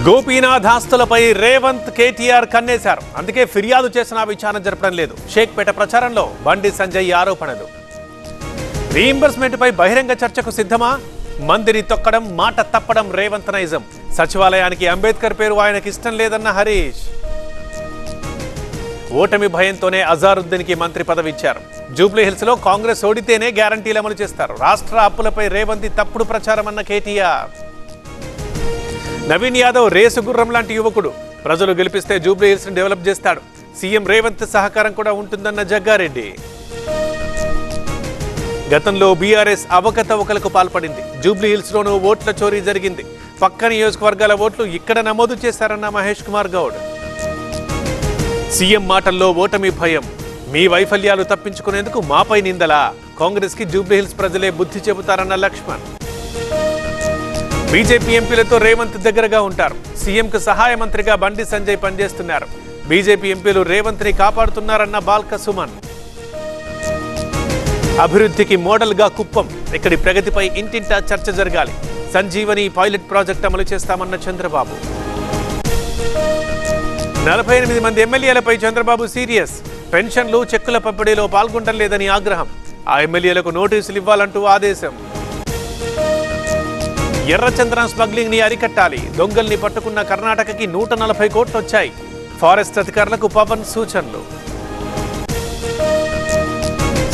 గోపీనాథ్ ఆస్తులపై రేవంత్ కేటీఆర్ కన్నేశారు. అందుకే ఫిర్యాదు చేసిన విచారణ జరపడం లేదు. షేక్పేట ప్రచారంలో బండి సంజయ్ ఆరోపణలు. రీయింబర్స్మెంట్ పై బహిరంగ చర్చకు సిద్ధమా? మందిని తొక్కడం, మాట తప్పడం రేవంత్ నైజం. సచివాలయానికి అంబేద్కర్ పేరు ఆయనకి ఇష్టం లేదన్న హరీష్. ఓటమి భయంతోనే అజారుద్దీన్కి మంత్రి పదవి ఇచ్చారు. జూబ్లీ హిల్స్ లో కాంగ్రెస్ ఓడితేనే గ్యారంటీలు అమలు చేస్తారు. రాష్ట్ర అప్పులపై రేవంత్ తప్పుడు ప్రచారం అన్న కేటీఆర్. నవీన్ యాదవ్ రేసు గుర్రం లాంటి యువకుడు. ప్రజలు గెలిపిస్తే జూబ్లీ హిల్స్ ని డెవలప్ చేస్తాడు. సీఎం రేవంత్ సహకారం కూడా ఉంటుందన్న జగ్గారెడ్డి. గతంలో బీఆర్ఎస్ అవకతవకలకు పాల్పడింది. జూబ్లీ హిల్స్ లోనూ ఓట్ల చోరీ జరిగింది. పక్క నియోజకవర్గాల ఓట్లు ఇక్కడ నమోదు చేశారన్న మహేష్ కుమార్ గౌడ్. సీఎం మాటల్లో ఓటమి భయం. మీ వైఫల్యాలు తప్పించుకునేందుకు మాపై నిందలా? కాంగ్రెస్ కి జూబ్లీ హిల్స్ ప్రజలే బుద్ధి చెబుతారన్న లక్ష్మణ్. బీజేపీ ఎంపీలతో రేవంత్ దగ్గరగా ఉంటారు. సీఎంకు సహాయ మంత్రిగా బండి సంజయ్ పనిచేస్తున్నారు. బీజేపీ ఎంపీలు రేవంత్ ని కాపాడుతున్నారన్న బాల్క సుమన్. అభివృద్ధికి మోడల్ గా కుప్పం. ఇక్కడి ప్రగతిపై ఇంటింటా చర్చ జరగాలి. సంజీవని పైలట్ ప్రాజెక్ట్ అమలు చేస్తామన్న చంద్రబాబు. 48 మంది ఎమ్మెల్యేలపై చంద్రబాబు సీరియస్. పెన్షన్లు, చెక్కుల పంపిణీలో పాల్గొనడం లేదని ఆగ్రహం. ఆ ఎమ్మెల్యేలకు నోటీసులు ఇవ్వాలంటూ ఆదేశం. ఎర్రచందనం స్మగ్లింగ్ ని అరికట్టాలి. దొంగల్ని పట్టుకున్న కర్ణాటకకి 140 కోట్లు వచ్చాయి. ఫారెస్ట్ అధికారులకు పవన్ సూచనలు.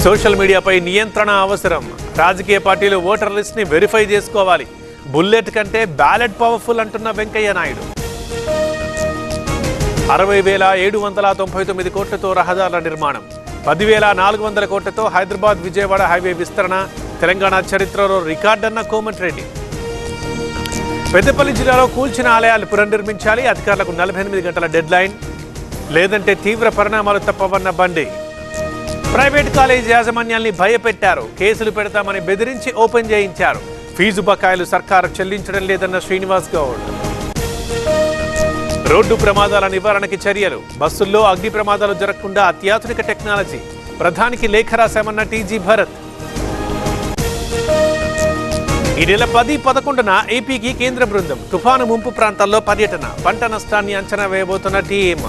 సోషల్ మీడియాపై నియంత్రణ అవసరం. రాజకీయ పార్టీలు ఓటర్ లిస్ట్ ని వెరిఫై చేసుకోవాలి. బుల్లెట్ కంటే బ్యాలెట్ పవర్ఫుల్ అంటున్న వెంకయ్య నాయుడు. 60,799 కోట్లతో రహదారుల నిర్మాణం. 10,400 కోట్లతో హైదరాబాద్ విజయవాడ హైవే విస్తరణ. తెలంగాణ చరిత్రలో రికార్డన్న కోమటిరెడ్డి. పెద్దపల్లి జిల్లాలో కూల్చిన ఆలయాలు పునర్నిర్మించాలి. అధికారులకు 48 గంటల డెడ్ లైన్. లేదంటే తీవ్ర పరిణామాలు తప్పవన్న బండి. ప్రైవేట్ కాలేజ్ యాజమాన్యాల్ని భయపెట్టారు. కేసులు పెడతామని బెదిరించి ఓపెన్ చేయించారు. ఫీజు బకాయిలు సర్కారు చెల్లించడం లేదన్న శ్రీనివాస్ గౌడ్. రోడ్డు ప్రమాదాల నివారణకి చర్యలు. బస్సుల్లో అగ్ని ప్రమాదాలు జరగకుండా అత్యాధునిక టెక్నాలజీ. ప్రధానికి లేఖ రాశామన్న టీజీ భరత్. ఈ నెల 10, 11న ఏపీకి కేంద్ర బృందం. తుఫాను ముంపు ప్రాంతాల్లో పర్యటన. పంట నష్టాన్ని అంచనా వేయబోతున్న టీఎం.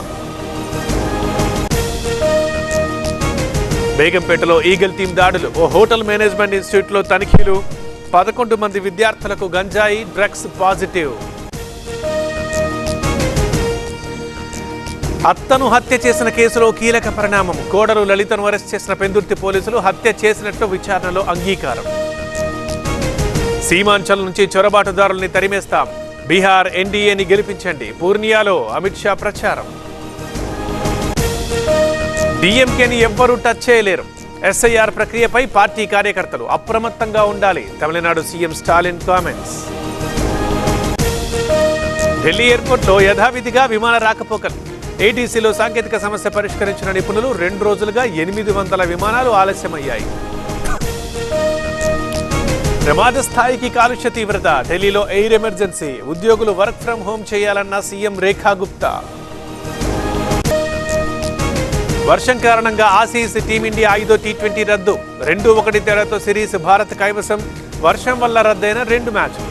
బేగంపేటలో ఈగల్ టీం దాడులు. ఓ హోటల్ మేనేజ్మెంట్ ఇన్స్టిట్యూట్ లో తనిఖీలు. 11 మంది విద్యార్థులకు గంజాయి, డ్రగ్స్ పాజిటివ్. అత్తను హత్య చేసిన కేసులో కీలక పరిణామం. కోడలు లలితను అరెస్ట్ చేసిన పెందుర్తి పోలీసులు హత్య చేసినట్లు విచారణలో అంగీకారం. సీమాంచల్ నుంచి చొరబాటుదారుల్ని తరిమేస్తాం. బీహార్ ఎన్డీఏని గెలిపించండి. పూర్నియాలో అమిత్ షా ప్రచారం. డీఎంకేని ఎవ్వరూ టచ్ చేయలేరు. ఎస్ఐఆర్ ప్రక్రియపై పార్టీ కార్యకర్తలు అప్రమత్తంగా ఉండాలి. Tamil Nadu CM Stalin comments. ఢిల్లీ ఎయిర్పోర్ట్లో యథావిధిగా విమాన రాకపోకలు. ఏటీసీలో సాంకేతిక సమస్య పరిష్కరించిన నిపుణులు. 2 రోజులుగా 800 విమానాలు ఆలస్యమయ్యాయి. ప్రమాద స్థాయికి కాలుష్య తీవ్రత. ఢిల్లీలో ఎయిర్ ఎమర్జెన్సీ. ఉద్యోగులు వర్క్ ఫ్రం హోం చేయాలన్న సీఎం రేఖా గుప్తా. వర్షం కారణంగా ఆసీస్ టీమిండియా 5వ టీ20 రద్దు. 2-1 తేడాతో సిరీస్ భారత్ కైవసం. వర్షం వల్ల రద్దయిన 2 మ్యాచ్లు.